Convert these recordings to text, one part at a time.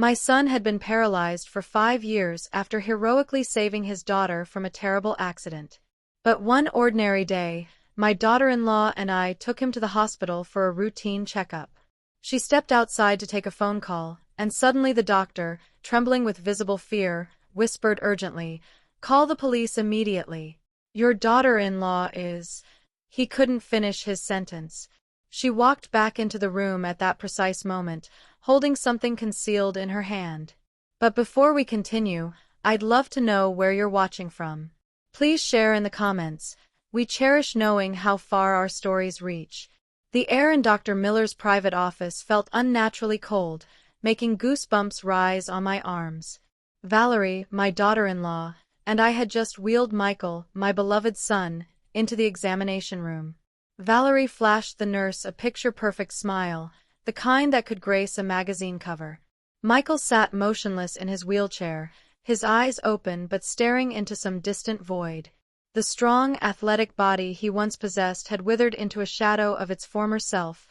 My son had been paralyzed for 5 years after heroically saving his daughter from a terrible accident. But one ordinary day, my daughter-in-law and I took him to the hospital for a routine checkup. She stepped outside to take a phone call, and suddenly the doctor, trembling with visible fear, whispered urgently, "Call the police immediately. Your daughter-in-law is—" He couldn't finish his sentence. She walked back into the room at that precise moment, holding something concealed in her hand. But before we continue, I'd love to know where you're watching from. Please share in the comments. We cherish knowing how far our stories reach. The air in Dr. Miller's private office felt unnaturally cold, making goosebumps rise on my arms. Valerie, my daughter-in-law, and I had just wheeled Michael, my beloved son, into the examination room. Valerie flashed the nurse a picture-perfect smile, the kind that could grace a magazine cover. Michael sat motionless in his wheelchair, his eyes open but staring into some distant void. The strong, athletic body he once possessed had withered into a shadow of its former self,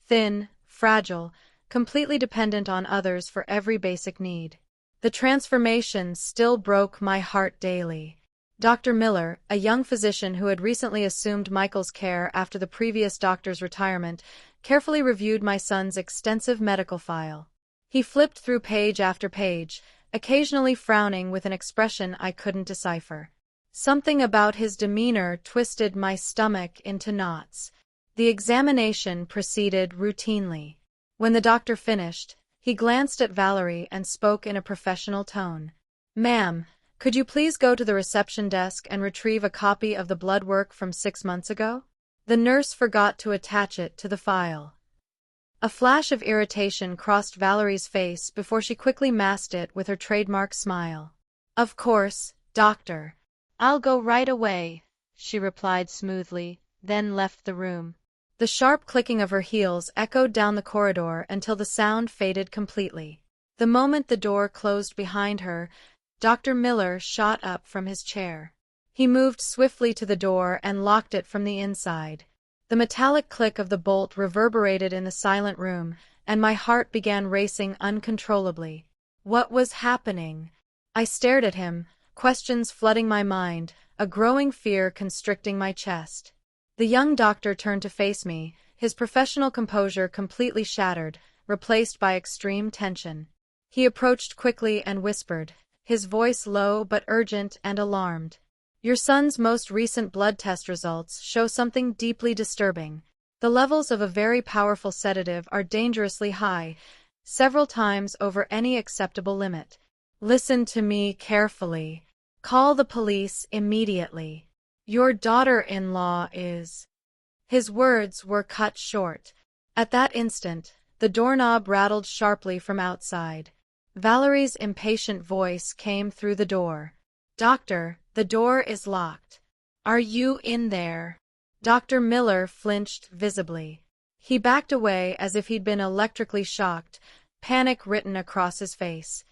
thin, fragile, completely dependent on others for every basic need. The transformation still broke my heart daily. Dr. Miller, a young physician who had recently assumed Michael's care after the previous doctor's retirement, carefully reviewed my son's extensive medical file. He flipped through page after page, occasionally frowning with an expression I couldn't decipher. Something about his demeanor twisted my stomach into knots. The examination proceeded routinely. When the doctor finished, he glanced at Valerie and spoke in a professional tone. "Ma'am, could you please go to the reception desk and retrieve a copy of the blood work from 6 months ago?" The nurse forgot to attach it to the file. A flash of irritation crossed Valerie's face before she quickly masked it with her trademark smile. "Of course, doctor. I'll go right away," she replied smoothly, then left the room. The sharp clicking of her heels echoed down the corridor until the sound faded completely. The moment the door closed behind her, Dr. Miller shot up from his chair. He moved swiftly to the door and locked it from the inside. The metallic click of the bolt reverberated in the silent room, and my heart began racing uncontrollably. What was happening? I stared at him, questions flooding my mind, a growing fear constricting my chest. The young doctor turned to face me, his professional composure completely shattered, replaced by extreme tension. He approached quickly and whispered, his voice low but urgent and alarmed. "Your son's most recent blood test results show something deeply disturbing. The levels of a very powerful sedative are dangerously high, several times over any acceptable limit. Listen to me carefully. Call the police immediately. Your daughter-in-law is—" His words were cut short. At that instant, the doorknob rattled sharply from outside. Valerie's impatient voice came through the door. "Doctor, the door is locked. Are you in there?" Dr. Miller flinched visibly. He backed away as if he'd been electrically shocked, panic written across his face.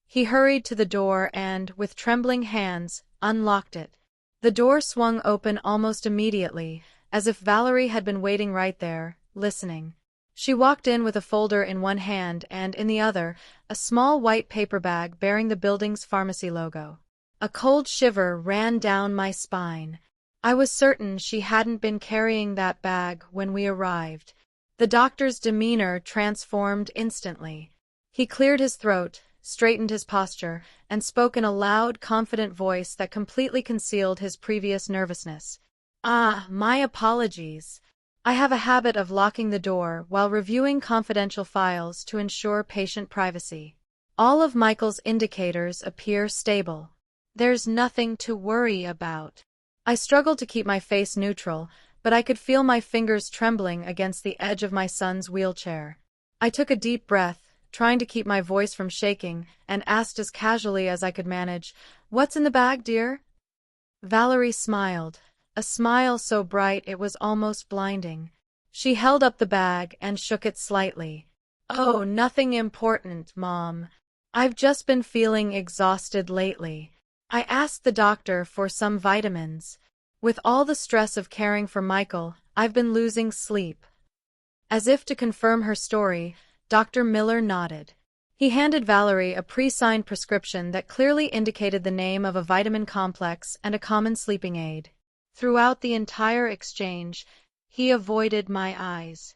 He hurried to the door and, with trembling hands, unlocked it. The door swung open almost immediately, as if Valerie had been waiting right there, listening. She walked in with a folder in one hand and, in the other, a small white paper bag bearing the building's pharmacy logo. A cold shiver ran down my spine. I was certain she hadn't been carrying that bag when we arrived. The doctor's demeanor transformed instantly. He cleared his throat, straightened his posture, and spoke in a loud, confident voice that completely concealed his previous nervousness. My apologies. I have a habit of locking the door while reviewing confidential files to ensure patient privacy. All of Michael's indicators appear stable. There's nothing to worry about." I struggled to keep my face neutral, but I could feel my fingers trembling against the edge of my son's wheelchair. I took a deep breath, trying to keep my voice from shaking, and asked as casually as I could manage, "What's in the bag, dear?" Valerie smiled, a smile so bright it was almost blinding. She held up the bag and shook it slightly. "Oh, nothing important, Mom. I've just been feeling exhausted lately. I asked the doctor for some vitamins. With all the stress of caring for Michael, I've been losing sleep." As if to confirm her story, Dr. Miller nodded. He handed Valerie a pre-signed prescription that clearly indicated the name of a vitamin complex and a common sleeping aid. Throughout the entire exchange, he avoided my eyes.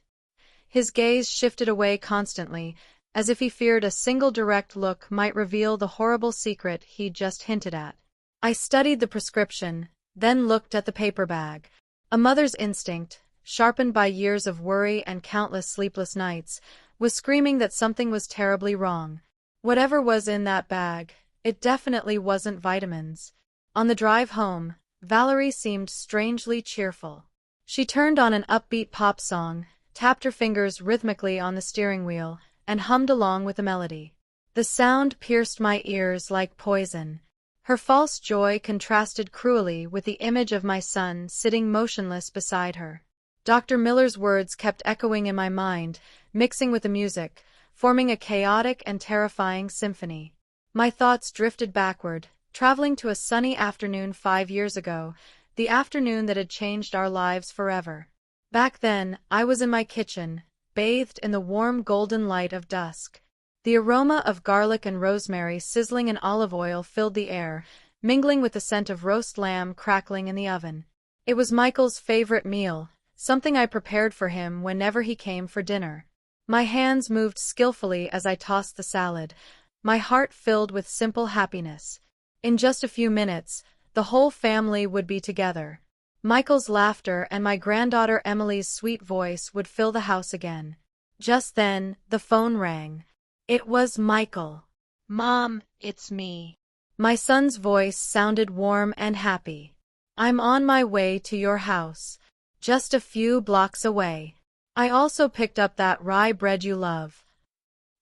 His gaze shifted away constantly, as if he feared a single direct look might reveal the horrible secret he'd just hinted at. I studied the prescription, then looked at the paper bag. A mother's instinct, sharpened by years of worry and countless sleepless nights, was screaming that something was terribly wrong. Whatever was in that bag, it definitely wasn't vitamins. On the drive home, Valerie seemed strangely cheerful. She turned on an upbeat pop song, tapped her fingers rhythmically on the steering wheel, and hummed along with the melody. The sound pierced my ears like poison. Her false joy contrasted cruelly with the image of my son sitting motionless beside her. Dr. Miller's words kept echoing in my mind, mixing with the music, forming a chaotic and terrifying symphony. My thoughts drifted backward, traveling to a sunny afternoon 5 years ago, the afternoon that had changed our lives forever. Back then, I was in my kitchen, bathed in the warm golden light of dusk. The aroma of garlic and rosemary sizzling in olive oil filled the air, mingling with the scent of roast lamb crackling in the oven. It was Michael's favorite meal, something I prepared for him whenever he came for dinner. My hands moved skillfully as I tossed the salad, my heart filled with simple happiness. In just a few minutes, the whole family would be together. Michael's laughter and my granddaughter Emily's sweet voice would fill the house again. Just then, the phone rang. It was Michael. "Mom, it's me." My son's voice sounded warm and happy. "I'm on my way to your house. Just a few blocks away. I also picked up that rye bread you love."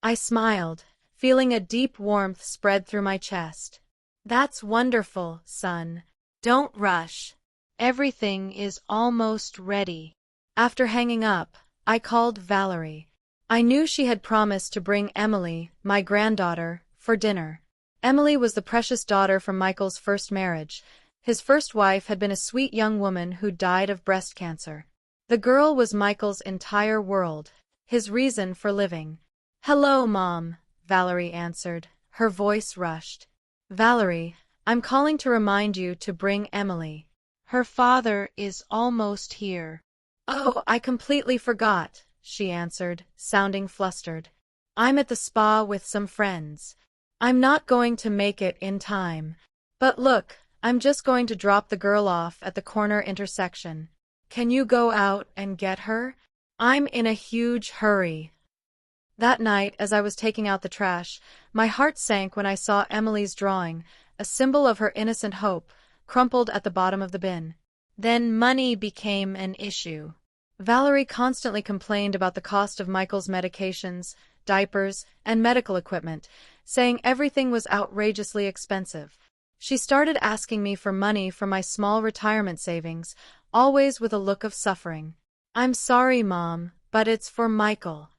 I smiled, feeling a deep warmth spread through my chest. "That's wonderful, son. Don't rush. Everything is almost ready." After hanging up, I called Valerie. I knew she had promised to bring Emily, my granddaughter, for dinner. Emily was the precious daughter from Michael's first marriage. His first wife had been a sweet young woman who died of breast cancer. The girl was Michael's entire world, his reason for living. "Hello, Mom," Valerie answered, her voice rushed. "Valerie, I'm calling to remind you to bring Emily. Her father is almost here." "Oh, I completely forgot," she answered, sounding flustered. "I'm at the spa with some friends. I'm not going to make it in time. But look, I'm just going to drop the girl off at the corner intersection. Can you go out and get her? I'm in a huge hurry." That night, as I was taking out the trash, my heart sank when I saw Emily's drawing, a symbol of her innocent hope, crumpled at the bottom of the bin. Then money became an issue. Valerie constantly complained about the cost of Michael's medications, diapers, and medical equipment, saying everything was outrageously expensive. She started asking me for money from my small retirement savings, always with a look of suffering. "I'm sorry, Mom, but it's for Michael."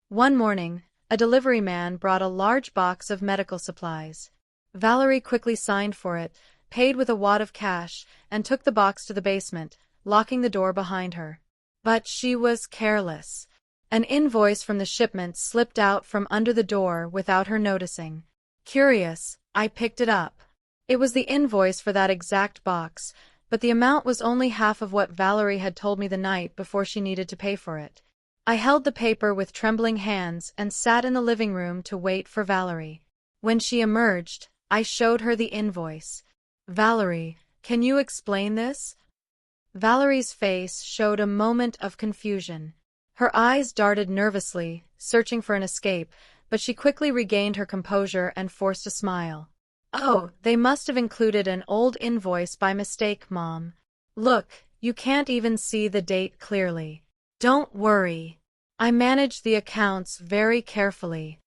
One morning, a delivery man brought a large box of medical supplies. Valerie quickly signed for it, paid with a wad of cash, and took the box to the basement, locking the door behind her. But she was careless. An invoice from the shipment slipped out from under the door without her noticing. Curious, I picked it up. It was the invoice for that exact box, but the amount was only half of what Valerie had told me the night before she needed to pay for it. I held the paper with trembling hands and sat in the living room to wait for Valerie. When she emerged, I showed her the invoice. "Valerie, can you explain this?" Valerie's face showed a moment of confusion. Her eyes darted nervously, searching for an escape, but she quickly regained her composure and forced a smile. "Oh, they must have included an old invoice by mistake, Mom. Look, you can't even see the date clearly. Don't worry. I managed the accounts very carefully."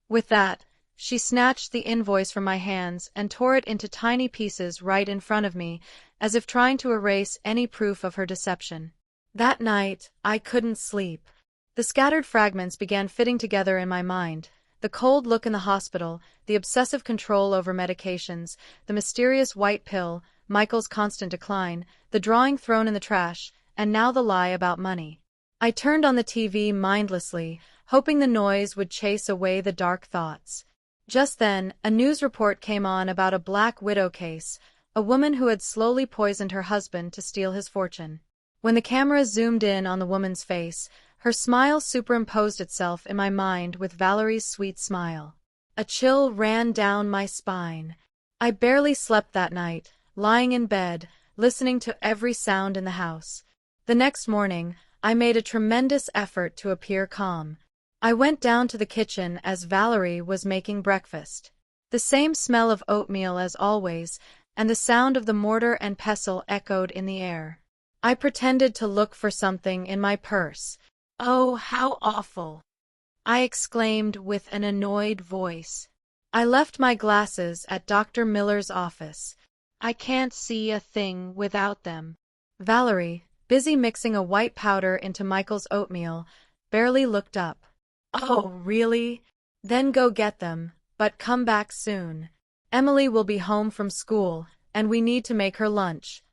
With that, she snatched the invoice from my hands and tore it into tiny pieces right in front of me, as if trying to erase any proof of her deception. That night, I couldn't sleep. The scattered fragments began fitting together in my mind. The cold look in the hospital, the obsessive control over medications, the mysterious white pill, Michael's constant decline, the drawing thrown in the trash, and now the lie about money. I turned on the TV mindlessly, hoping the noise would chase away the dark thoughts. Just then, a news report came on about a Black Widow case, a woman who had slowly poisoned her husband to steal his fortune. When the camera zoomed in on the woman's face, her smile superimposed itself in my mind with Valerie's sweet smile. A chill ran down my spine. I barely slept that night, lying in bed, listening to every sound in the house. The next morning, I made a tremendous effort to appear calm. I went down to the kitchen as Valerie was making breakfast. The same smell of oatmeal as always, and the sound of the mortar and pestle echoed in the air. I pretended to look for something in my purse. "Oh, how awful!" I exclaimed with an annoyed voice. I left my glasses at Dr. Miller's office. "I can't see a thing without them." Valerie, busy mixing a white powder into Michael's oatmeal, barely looked up. "Oh, really? Then go get them, but come back soon. Emily will be home from school, and we need to make her lunch."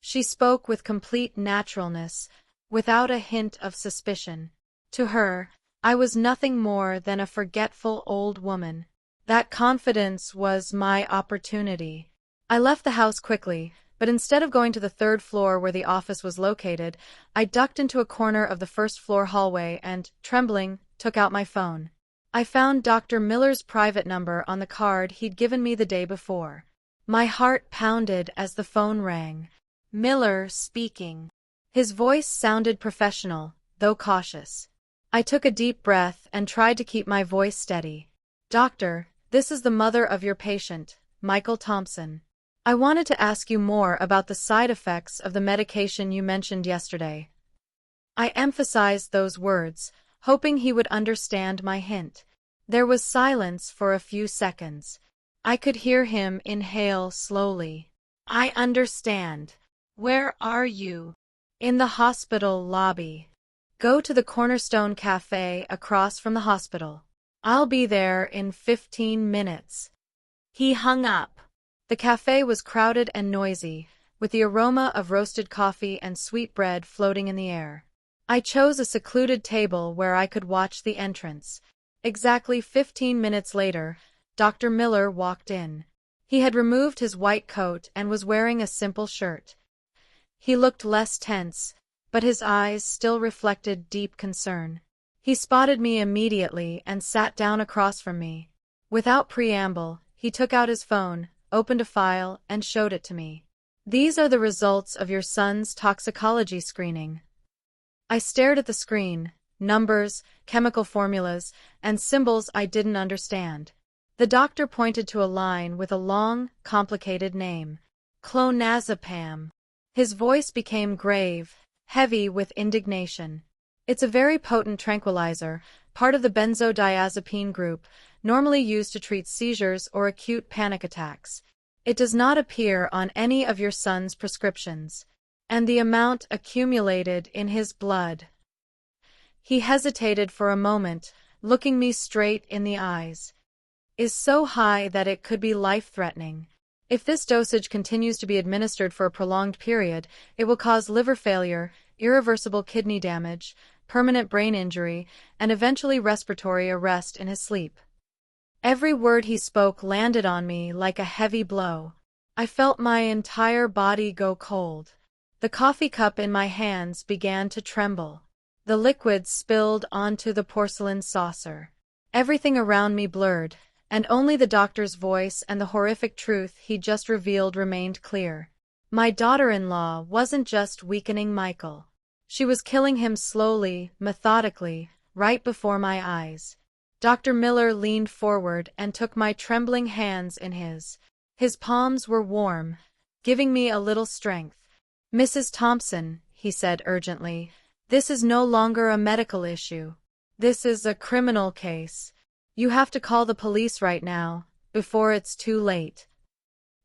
She spoke with complete naturalness, without a hint of suspicion. To her, I was nothing more than a forgetful old woman. That confidence was my opportunity. I left the house quickly, but instead of going to the third floor where the office was located, I ducked into a corner of the first-floor hallway and, trembling, took out my phone. I found Dr. Miller's private number on the card he'd given me the day before. My heart pounded as the phone rang. "Miller speaking." His voice sounded professional, though cautious. I took a deep breath and tried to keep my voice steady. "Doctor, this is the mother of your patient, Michael Thompson. I wanted to ask you more about the side effects of the medication you mentioned yesterday." I emphasized those words, hoping he would understand my hint. There was silence for a few seconds. I could hear him inhale slowly. "I understand. Where are you?" "In the hospital lobby. Go to the Cornerstone Cafe across from the hospital. I'll be there in 15 minutes. He hung up. The cafe was crowded and noisy, with the aroma of roasted coffee and sweet bread floating in the air. I chose a secluded table where I could watch the entrance. Exactly 15 minutes later, Dr. Miller walked in. He had removed his white coat and was wearing a simple shirt. He looked less tense, but his eyes still reflected deep concern. He spotted me immediately and sat down across from me. Without preamble, he took out his phone, opened a file, and showed it to me. "These are the results of your son's toxicology screening." I stared at the screen, numbers, chemical formulas, and symbols I didn't understand. The doctor pointed to a line with a long, complicated name. "Clonazepam." His voice became grave, heavy with indignation. "It's a very potent tranquilizer, part of the benzodiazepine group, normally used to treat seizures or acute panic attacks. It does not appear on any of your son's prescriptions. And the amount accumulated in his blood." He hesitated for a moment, looking me straight in the eyes. "Is so high that it could be life-threatening. If this dosage continues to be administered for a prolonged period, it will cause liver failure, irreversible kidney damage, permanent brain injury, and eventually respiratory arrest in his sleep." Every word he spoke landed on me like a heavy blow. I felt my entire body go cold. The coffee cup in my hands began to tremble. The liquid spilled onto the porcelain saucer. Everything around me blurred, and only the doctor's voice and the horrific truth he'd just revealed remained clear. My daughter-in-law wasn't just weakening Michael. She was killing him slowly, methodically, right before my eyes. Dr. Miller leaned forward and took my trembling hands in his. His palms were warm, giving me a little strength. "Mrs. Thompson," he said urgently, "this is no longer a medical issue. This is a criminal case. You have to call the police right now, before it's too late."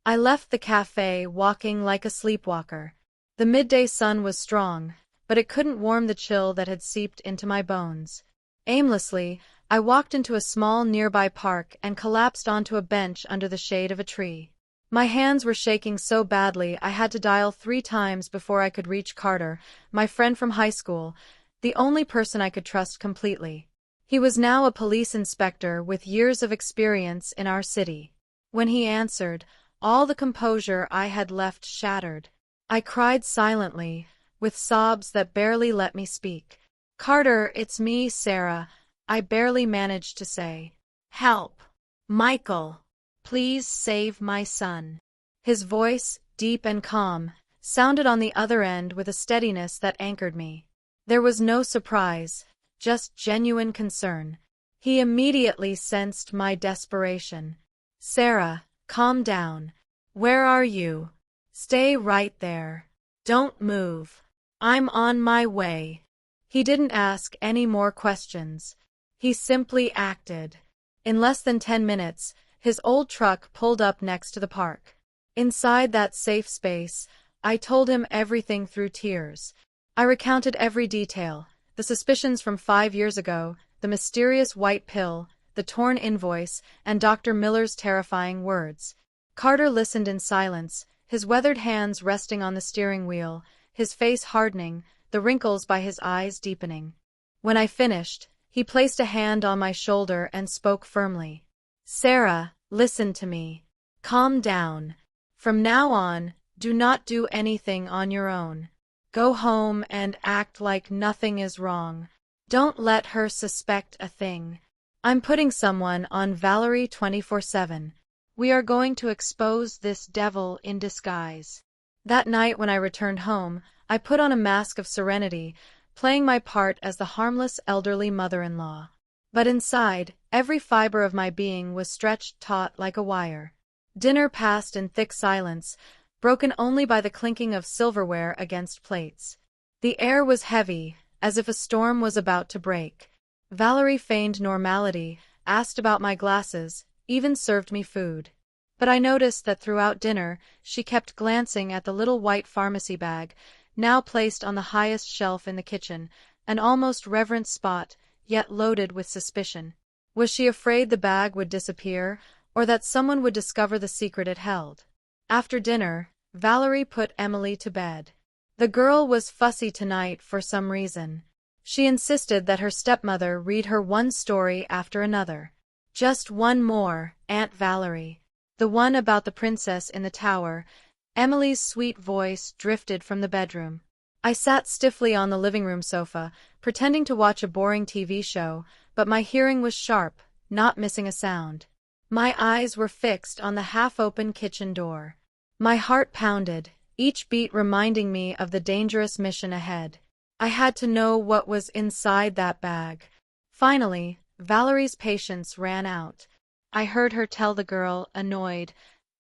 I left the cafe walking like a sleepwalker. The midday sun was strong, but it couldn't warm the chill that had seeped into my bones. Aimlessly, I walked into a small nearby park and collapsed onto a bench under the shade of a tree. My hands were shaking so badly I had to dial 3 times before I could reach Carter, my friend from high school, the only person I could trust completely. He was now a police inspector with years of experience in our city. When he answered, all the composure I had left shattered. I cried silently, with sobs that barely let me speak. "Carter, it's me, Sarah," I barely managed to say. "Help! Michael! Please save my son." His voice, deep and calm, sounded on the other end with a steadiness that anchored me. There was no surprise, just genuine concern. He immediately sensed my desperation. "Sarah, calm down. Where are you? Stay right there. Don't move. I'm on my way." He didn't ask any more questions. He simply acted. In less than 10 minutes, his old truck pulled up next to the park. Inside that safe space, I told him everything through tears. I recounted every detail, the suspicions from 5 years ago, the mysterious white pill, the torn invoice, and Dr. Miller's terrifying words. Carter listened in silence, his weathered hands resting on the steering wheel, his face hardening, the wrinkles by his eyes deepening. When I finished, he placed a hand on my shoulder and spoke firmly. "Sarah, listen to me. Calm down. From now on, do not do anything on your own. Go home and act like nothing is wrong. Don't let her suspect a thing. I'm putting someone on Valerie 24/7. We are going to expose this devil in disguise." That night when I returned home, I put on a mask of serenity, playing my part as the harmless elderly mother-in-law. But inside, every fiber of my being was stretched taut like a wire. Dinner passed in thick silence, broken only by the clinking of silverware against plates. The air was heavy, as if a storm was about to break. Valerie feigned normality, asked about my glasses, even served me food. But I noticed that throughout dinner, she kept glancing at the little white pharmacy bag, now placed on the highest shelf in the kitchen, an almost reverent spot, yet loaded with suspicion. Was she afraid the bag would disappear, or that someone would discover the secret it held? After dinner, Valerie put Emily to bed. The girl was fussy tonight for some reason. She insisted that her stepmother read her one story after another. "Just one more, Aunt Valerie. The one about the princess in the tower." Emily's sweet voice drifted from the bedroom. I sat stiffly on the living room sofa, pretending to watch a boring TV show, but my hearing was sharp, not missing a sound. My eyes were fixed on the half-open kitchen door. My heart pounded, each beat reminding me of the dangerous mission ahead. I had to know what was inside that bag. Finally, Valerie's patience ran out. I heard her tell the girl, annoyed,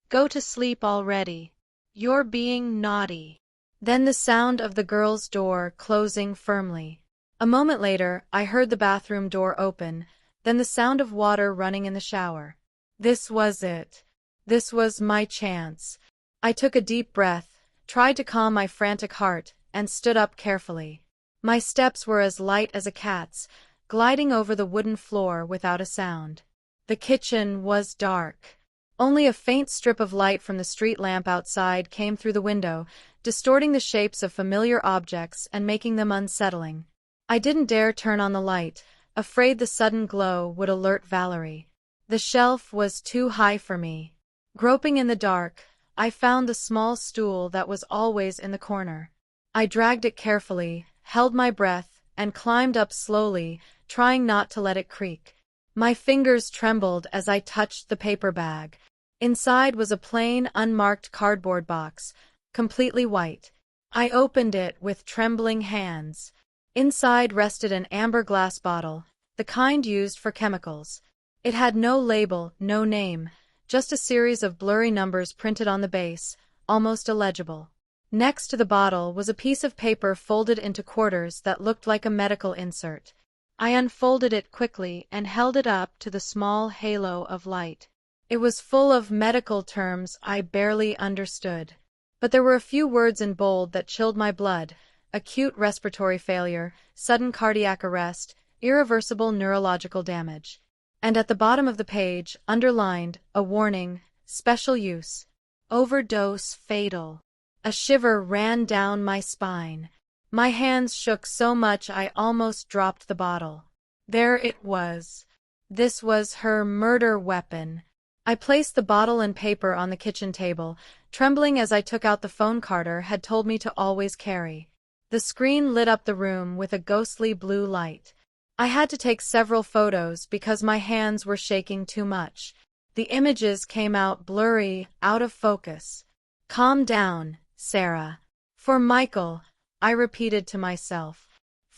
"Go to sleep already. You're being naughty." Then the sound of the girl's door closing firmly. A moment later, I heard the bathroom door open, then the sound of water running in the shower. This was it. This was my chance. I took a deep breath, tried to calm my frantic heart, and stood up carefully. My steps were as light as a cat's, gliding over the wooden floor without a sound. The kitchen was dark. Only a faint strip of light from the street lamp outside came through the window, distorting the shapes of familiar objects and making them unsettling. I didn't dare turn on the light, afraid the sudden glow would alert Valerie. The shelf was too high for me. Groping in the dark, I found the small stool that was always in the corner. I dragged it carefully, held my breath, and climbed up slowly, trying not to let it creak. My fingers trembled as I touched the paper bag. Inside was a plain, unmarked cardboard box, completely white. I opened it with trembling hands. Inside rested an amber glass bottle, the kind used for chemicals. It had no label, no name, just a series of blurry numbers printed on the base, almost illegible. Next to the bottle was a piece of paper folded into quarters that looked like a medical insert. I unfolded it quickly and held it up to the small halo of light. It was full of medical terms I barely understood. But there were a few words in bold that chilled my blood: acute respiratory failure, sudden cardiac arrest, irreversible neurological damage. And at the bottom of the page, underlined, a warning: special use. Overdose fatal. A shiver ran down my spine. My hands shook so much I almost dropped the bottle. There it was. This was her murder weapon. I placed the bottle and paper on the kitchen table, trembling as I took out the phone Carter had told me to always carry. The screen lit up the room with a ghostly blue light. I had to take several photos because my hands were shaking too much. The images came out blurry, out of focus. Calm down, Sarah. For Michael, I repeated to myself.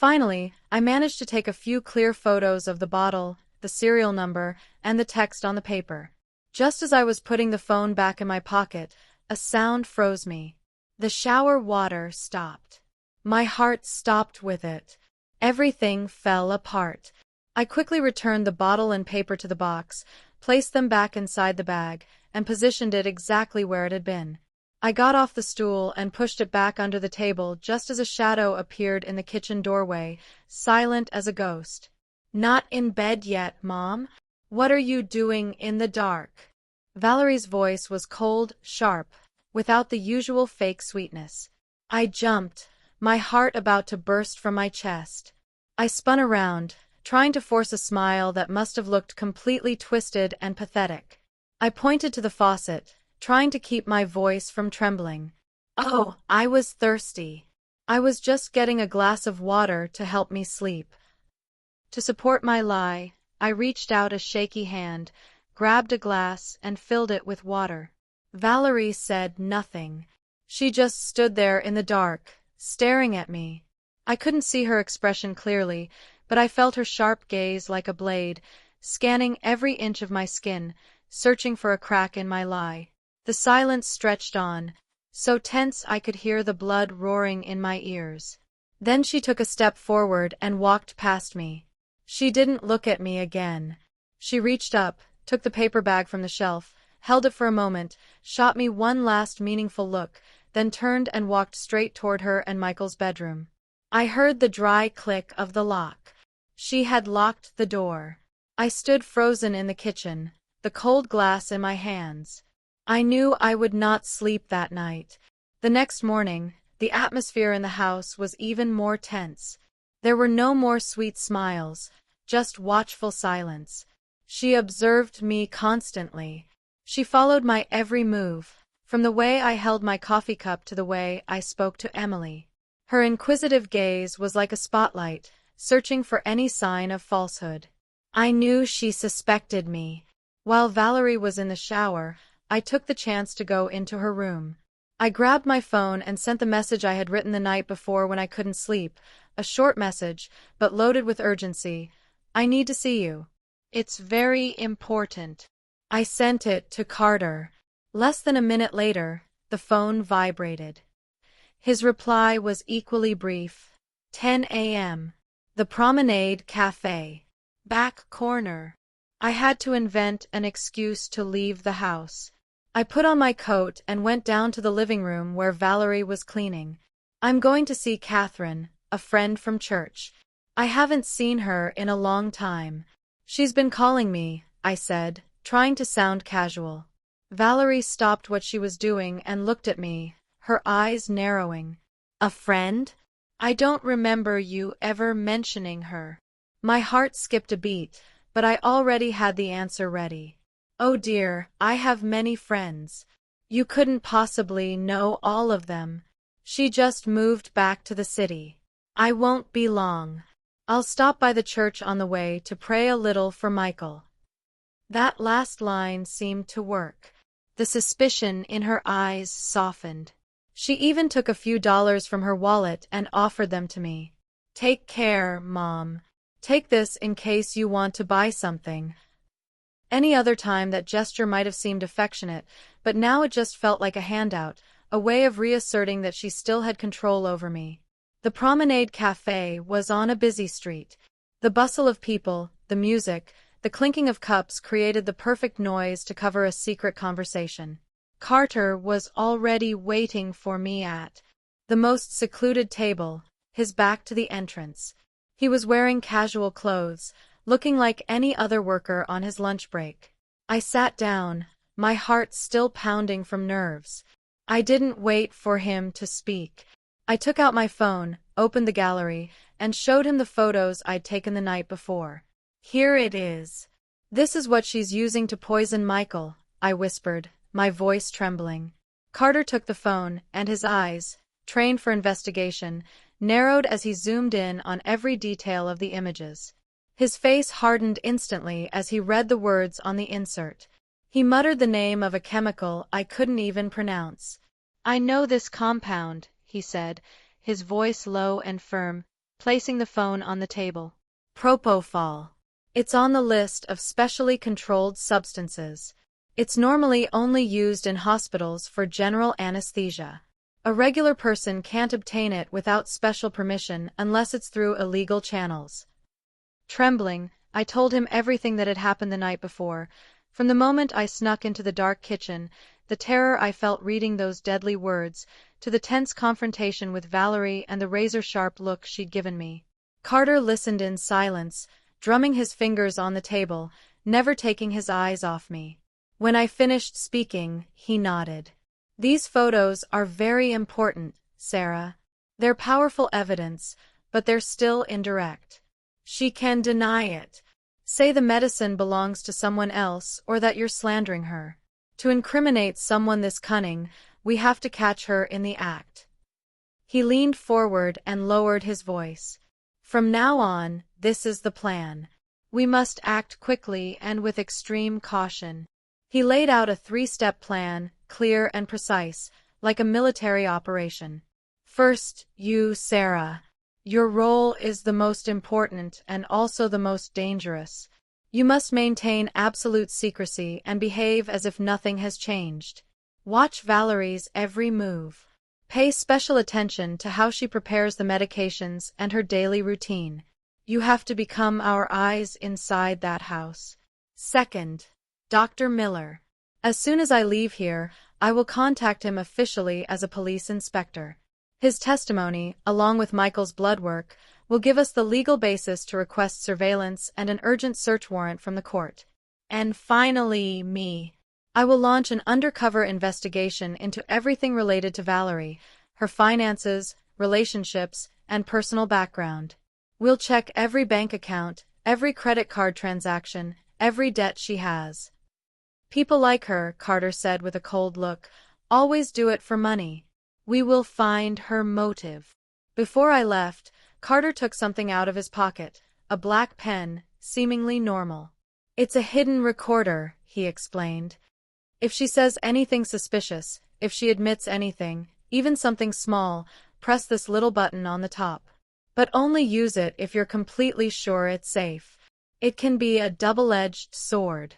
Finally, I managed to take a few clear photos of the bottle, the serial number, and the text on the paper. Just as I was putting the phone back in my pocket, a sound froze me. The shower water stopped. My heart stopped with it. Everything fell apart. I quickly returned the bottle and paper to the box, placed them back inside the bag, and positioned it exactly where it had been. I got off the stool and pushed it back under the table just as a shadow appeared in the kitchen doorway, silent as a ghost. Not in bed yet, Mom? What are you doing in the dark? Valerie's voice was cold, sharp, without the usual fake sweetness. I jumped, my heart about to burst from my chest. I spun around, trying to force a smile that must have looked completely twisted and pathetic. I pointed to the faucet, trying to keep my voice from trembling. Oh, I was thirsty. I was just getting a glass of water to help me sleep. To support my lie, I reached out a shaky hand, grabbed a glass, and filled it with water. Valerie said nothing. She just stood there in the dark, staring at me. I couldn't see her expression clearly, but I felt her sharp gaze like a blade, scanning every inch of my skin, searching for a crack in my lie. The silence stretched on, so tense I could hear the blood roaring in my ears. Then she took a step forward and walked past me. She didn't look at me again. She reached up, took the paper bag from the shelf, held it for a moment, shot me one last meaningful look, then turned and walked straight toward her and Michael's bedroom. I heard the dry click of the lock. She had locked the door. I stood frozen in the kitchen, the cold glass in my hands. I knew I would not sleep that night. The next morning, the atmosphere in the house was even more tense. There were no more sweet smiles, just watchful silence. She observed me constantly. She followed my every move, from the way I held my coffee cup to the way I spoke to Emily. Her inquisitive gaze was like a spotlight, searching for any sign of falsehood. I knew she suspected me. While Valerie was in the shower, I took the chance to go into her room. I grabbed my phone and sent the message I had written the night before when I couldn't sleep, a short message, but loaded with urgency. I need to see you. It's very important. I sent it to Carter. Less than a minute later, the phone vibrated. His reply was equally brief. 10 a.m. The Promenade Cafe. Back corner. I had to invent an excuse to leave the house. I put on my coat and went down to the living room where Valerie was cleaning. I'm going to see Catherine, a friend from church. I haven't seen her in a long time. She's been calling me, I said, trying to sound casual. Valerie stopped what she was doing and looked at me, her eyes narrowing. A friend? I don't remember you ever mentioning her. My heart skipped a beat, but I already had the answer ready. Oh dear, I have many friends. You couldn't possibly know all of them. She just moved back to the city. I won't be long. I'll stop by the church on the way to pray a little for Michael. That last line seemed to work. The suspicion in her eyes softened. She even took a few dollars from her wallet and offered them to me. Take care, Mom. Take this in case you want to buy something. Any other time that gesture might have seemed affectionate, but now it just felt like a handout, a way of reasserting that she still had control over me. The Promenade Cafe was on a busy street. The bustle of people, the music, the clinking of cups created the perfect noise to cover a secret conversation. Carter was already waiting for me at the most secluded table, his back to the entrance. He was wearing casual clothes, looking like any other worker on his lunch break. I sat down, my heart still pounding from nerves. I didn't wait for him to speak. I took out my phone, opened the gallery, and showed him the photos I'd taken the night before. "Here it is. This is what she's using to poison Michael," I whispered, my voice trembling. Carter took the phone, and his eyes, trained for investigation, narrowed as he zoomed in on every detail of the images. His face hardened instantly as he read the words on the insert. He muttered the name of a chemical I couldn't even pronounce. "I know this compound," he said, his voice low and firm, placing the phone on the table. "Propofol. It's on the list of specially controlled substances. It's normally only used in hospitals for general anesthesia. A regular person can't obtain it without special permission unless it's through illegal channels." Trembling, I told him everything that had happened the night before. From the moment I snuck into the dark kitchen, the terror I felt reading those deadly words, to the tense confrontation with Valerie and the razor-sharp look she'd given me. Carter listened in silence, drumming his fingers on the table, never taking his eyes off me. When I finished speaking, he nodded. "These photos are very important, Sarah. They're powerful evidence, but they're still indirect. She can deny it. Say the medicine belongs to someone else or that you're slandering her. To incriminate someone this cunning, we have to catch her in the act." He leaned forward and lowered his voice. "From now on, this is the plan. We must act quickly and with extreme caution." He laid out a 3-step plan, clear and precise, like a military operation. "First, you, Sarah. Your role is the most important and also the most dangerous. You must maintain absolute secrecy and behave as if nothing has changed. Watch Valerie's every move. Pay special attention to how she prepares the medications and her daily routine. You have to become our eyes inside that house. Second, Dr. Miller. As soon as I leave here, I will contact him officially as a police inspector. His testimony, along with Michael's blood work, will give us the legal basis to request surveillance and an urgent search warrant from the court. And finally, me. I will launch an undercover investigation into everything related to Valerie, her finances, relationships, and personal background. We'll check every bank account, every credit card transaction, every debt she has. People like her, Carter said with a cold look, always do it for money. We will find her motive. Before I left, Carter took something out of his pocket, a black pen, seemingly normal. "It's a hidden recorder," he explained. "If she says anything suspicious, if she admits anything, even something small, press this little button on the top. But only use it if you're completely sure it's safe. It can be a double-edged sword."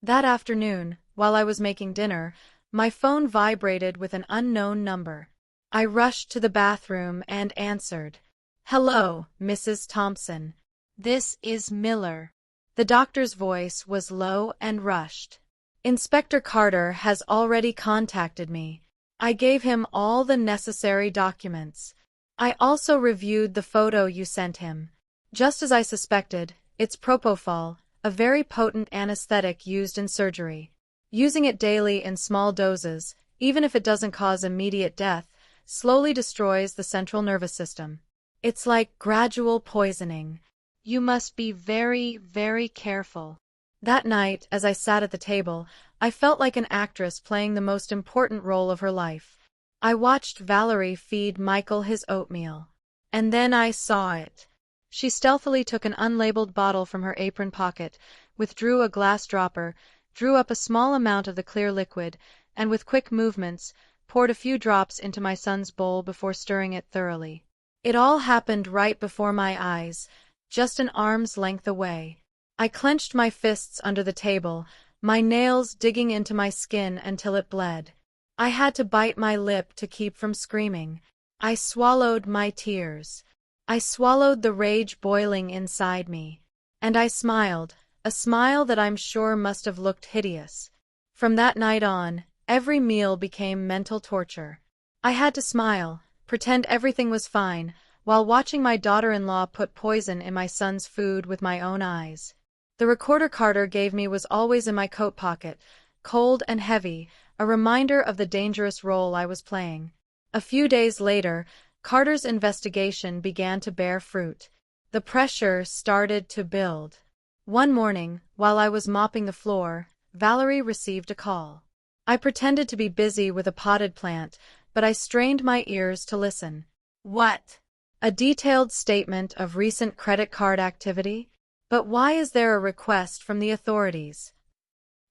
That afternoon, while I was making dinner, my phone vibrated with an unknown number. I rushed to the bathroom and answered. "Hello, Mrs. Thompson. This is Miller." The doctor's voice was low and rushed. "Inspector Carter has already contacted me. I gave him all the necessary documents. I also reviewed the photo you sent him. Just as I suspected, it's propofol, a very potent anesthetic used in surgery. Using it daily in small doses, even if it doesn't cause immediate death, slowly destroys the central nervous system. It's like gradual poisoning. You must be very, very careful." That night, as I sat at the table, I felt like an actress playing the most important role of her life. I watched Valerie feed Michael his oatmeal. And then I saw it. She stealthily took an unlabeled bottle from her apron pocket, withdrew a glass dropper, drew up a small amount of the clear liquid, and with quick movements, poured a few drops into my son's bowl before stirring it thoroughly. It all happened right before my eyes, just an arm's length away. I clenched my fists under the table, my nails digging into my skin until it bled. I had to bite my lip to keep from screaming. I swallowed my tears. I swallowed the rage boiling inside me. And I smiled, a smile that I'm sure must have looked hideous. From that night on, every meal became mental torture. I had to smile, pretend everything was fine, while watching my daughter-in-law put poison in my son's food with my own eyes. The recorder Carter gave me was always in my coat pocket, cold and heavy, a reminder of the dangerous role I was playing. A few days later, Carter's investigation began to bear fruit. The pressure started to build. One morning, while I was mopping the floor, Valerie received a call. I pretended to be busy with a potted plant, but I strained my ears to listen. What? A detailed statement of recent credit card activity? But why is there a request from the authorities?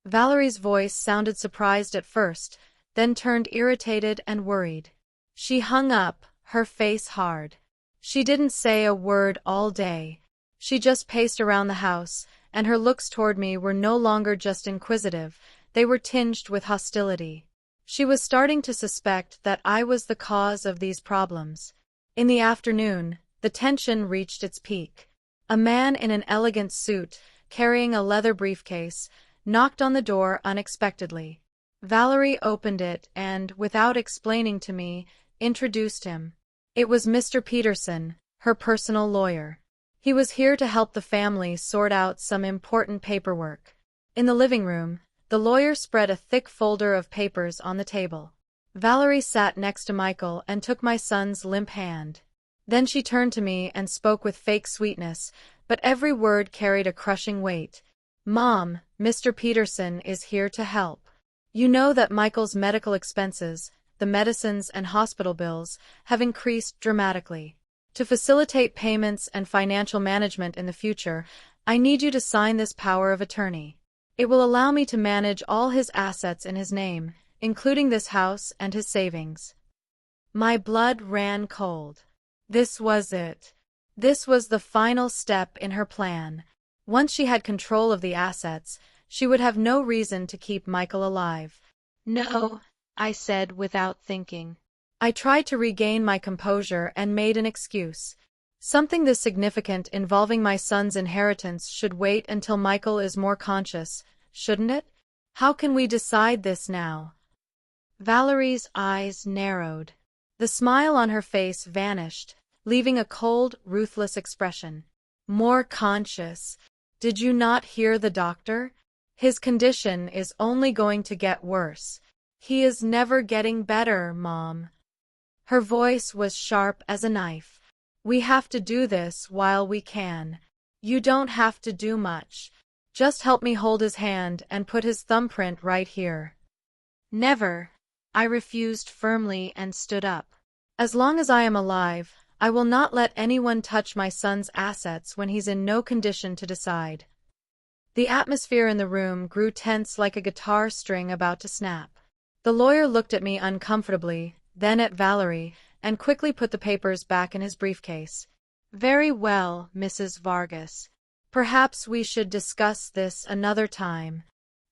Valerie's voice sounded surprised at first, then turned irritated and worried. She hung up, her face hard. She didn't say a word all day. She just paced around the house, and her looks toward me were no longer just inquisitive, they were tinged with hostility. She was starting to suspect that I was the cause of these problems. In the afternoon, the tension reached its peak. A man in an elegant suit, carrying a leather briefcase, knocked on the door unexpectedly. Valerie opened it and, without explaining to me, introduced him. It was Mr. Peterson, her personal lawyer. He was here to help the family sort out some important paperwork. In the living room, the lawyer spread a thick folder of papers on the table. Valerie sat next to Michael and took my son's limp hand. Then she turned to me and spoke with fake sweetness, but every word carried a crushing weight. Mom, Mr. Peterson is here to help. You know that Michael's medical expenses, the medicines and hospital bills, have increased dramatically. To facilitate payments and financial management in the future, I need you to sign this power of attorney. It will allow me to manage all his assets in his name, including this house and his savings. My blood ran cold. This was it. This was the final step in her plan. Once she had control of the assets, she would have no reason to keep Michael alive. No, I said without thinking. I tried to regain my composure and made an excuse. Something this significant involving my son's inheritance should wait until Michael is more conscious, shouldn't it? How can we decide this now? Valerie's eyes narrowed. The smile on her face vanished, leaving a cold, ruthless expression. More conscious. Did you not hear the doctor? His condition is only going to get worse. He is never getting better, Mom. Her voice was sharp as a knife. We have to do this while we can. You don't have to do much. Just help me hold his hand and put his thumbprint right here. Never. I refused firmly and stood up. As long as I am alive, I will not let anyone touch my son's assets when he's in no condition to decide. The atmosphere in the room grew tense like a guitar string about to snap. The lawyer looked at me uncomfortably, then at Valerie, and quickly put the papers back in his briefcase. Very well, Mrs. Vargas. Perhaps we should discuss this another time.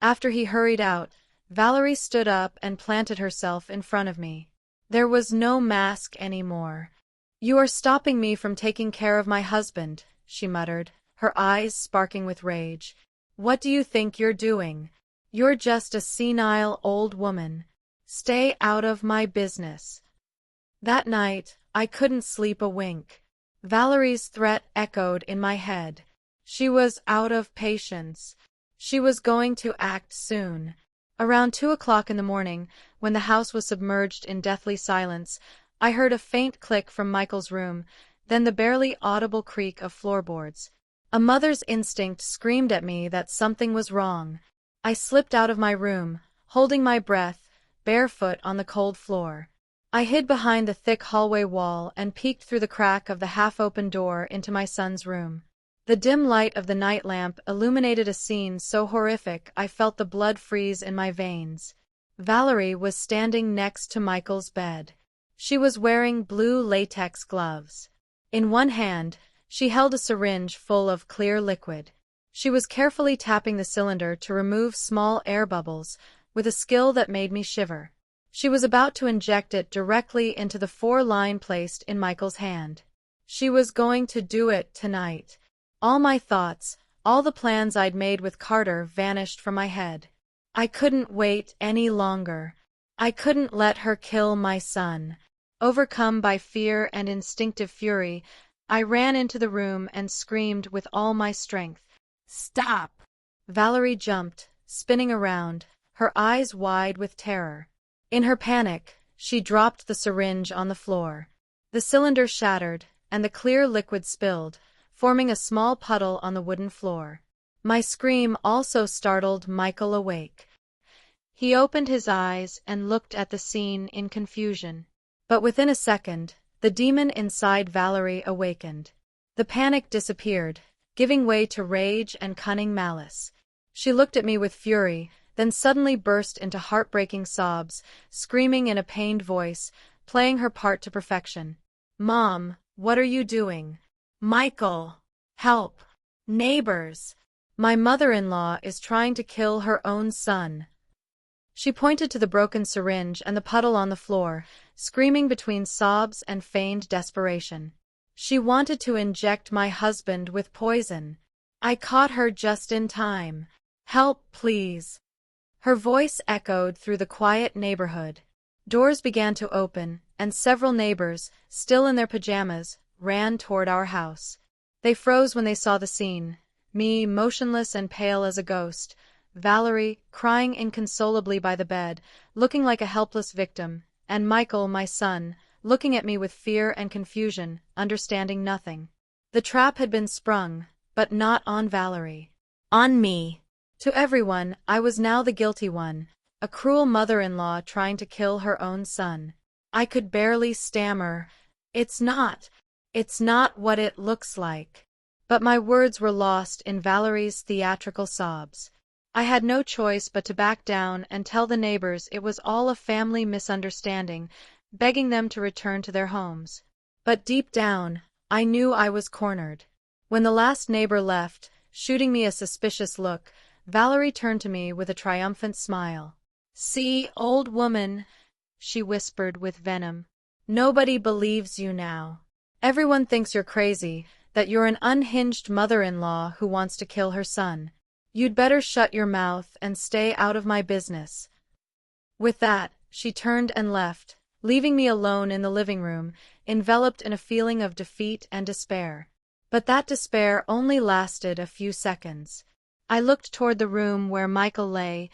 After he hurried out, Valerie stood up and planted herself in front of me. There was no mask anymore. You are stopping me from taking care of my husband, she muttered, her eyes sparking with rage. What do you think you're doing? You're just a senile old woman. Stay out of my business. That night, I couldn't sleep a wink. Valerie's threat echoed in my head. She was out of patience. She was going to act soon. Around 2 o'clock in the morning, when the house was submerged in deathly silence, I heard a faint click from Michael's room, then the barely audible creak of floorboards. A mother's instinct screamed at me that something was wrong. I slipped out of my room, holding my breath, barefoot on the cold floor. I hid behind the thick hallway wall and peeked through the crack of the half-open door into my son's room. The dim light of the night lamp illuminated a scene so horrific I felt the blood freeze in my veins. Valerie was standing next to Michael's bed. She was wearing blue latex gloves. In one hand, she held a syringe full of clear liquid. She was carefully tapping the cylinder to remove small air bubbles, with a skill that made me shiver. She was about to inject it directly into the 4-line placed in Michael's hand. She was going to do it tonight. All my thoughts, all the plans I'd made with Carter vanished from my head. I couldn't wait any longer. I couldn't let her kill my son. Overcome by fear and instinctive fury, I ran into the room and screamed with all my strength. Stop! Valerie jumped, spinning around, her eyes wide with terror. In her panic, she dropped the syringe on the floor. The cylinder shattered, and the clear liquid spilled, forming a small puddle on the wooden floor. My scream also startled Michael awake. He opened his eyes and looked at the scene in confusion. But within a second, the demon inside Valerie awakened. The panic disappeared, giving way to rage and cunning malice. She looked at me with fury, then suddenly burst into heartbreaking sobs, screaming in a pained voice, playing her part to perfection. "Mom, what are you doing? Michael! Help! Neighbors! My mother-in-law is trying to kill her own son." She pointed to the broken syringe and the puddle on the floor, screaming between sobs and feigned desperation. "She wanted to inject my husband with poison. I caught her just in time. Help, please." Her voice echoed through the quiet neighborhood. Doors began to open, and several neighbors, still in their pajamas, ran toward our house. They froze when they saw the scene, me motionless and pale as a ghost, Valerie crying inconsolably by the bed, looking like a helpless victim, and Michael, my son, looking at me with fear and confusion, understanding nothing. The trap had been sprung, but not on Valerie. On me. To everyone, I was now the guilty one, a cruel mother-in-law trying to kill her own son. I could barely stammer, It's not what it looks like." But my words were lost in Valerie's theatrical sobs. I had no choice but to back down and tell the neighbors it was all a family misunderstanding, begging them to return to their homes. But deep down, I knew I was cornered. When the last neighbor left, shooting me a suspicious look, Valerie turned to me with a triumphant smile. "See, old woman," she whispered with venom. "Nobody believes you now. Everyone thinks you're crazy, that you're an unhinged mother-in-law who wants to kill her son. You'd better shut your mouth and stay out of my business." With that, she turned and left, leaving me alone in the living room, enveloped in a feeling of defeat and despair. But that despair only lasted a few seconds. I looked toward the room where Michael lay,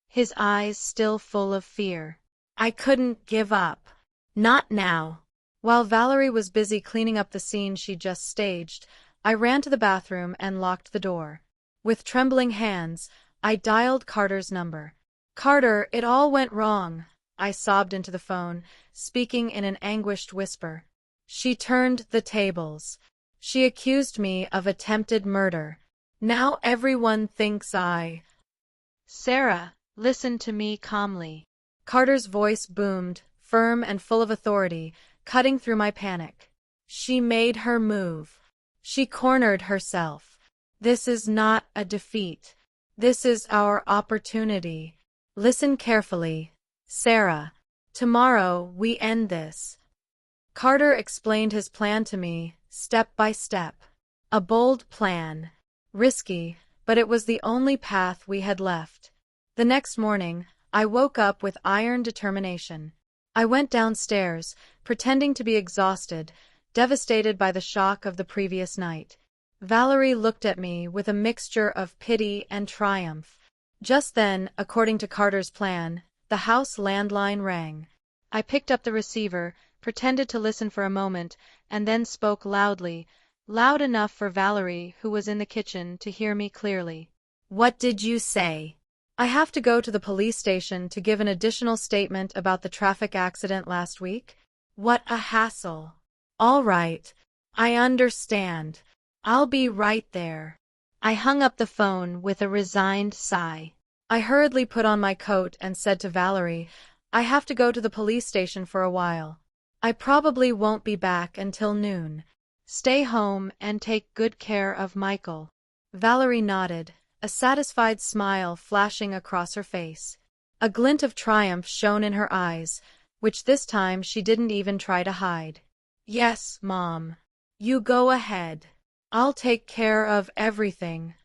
his eyes still full of fear. I couldn't give up. Not now. While Valerie was busy cleaning up the scene she just staged, I ran to the bathroom and locked the door. With trembling hands, I dialed Carter's number. "Carter, it all went wrong," I sobbed into the phone, speaking in an anguished whisper. "She turned the tables. She accused me of attempted murder. Now everyone thinks I—" "Sarah, listen to me calmly." Carter's voice boomed, firm and full of authority, cutting through my panic. "She made her move. She cornered herself. This is not a defeat. This is our opportunity. Listen carefully, Sarah. Tomorrow we end this." Carter explained his plan to me, step by step. A bold plan. Risky, but it was the only path we had left. The next morning, I woke up with iron determination. I went downstairs, pretending to be exhausted, devastated by the shock of the previous night. Valerie looked at me with a mixture of pity and triumph. Just then, according to Carter's plan, the house landline rang. I picked up the receiver, pretended to listen for a moment, and then spoke loudly, loud enough for Valerie, who was in the kitchen, to hear me clearly. "What did you say?" "I have to go to the police station to give an additional statement about the traffic accident last week." "What a hassle." "All right. I understand. I'll be right there." I hung up the phone with a resigned sigh. I hurriedly put on my coat and said to Valerie, "I have to go to the police station for a while. I probably won't be back until noon. Stay home and take good care of Michael." Valerie nodded, a satisfied smile flashing across her face. A glint of triumph shone in her eyes, which this time she didn't even try to hide. "Yes, Mom. You go ahead. I'll take care of everything."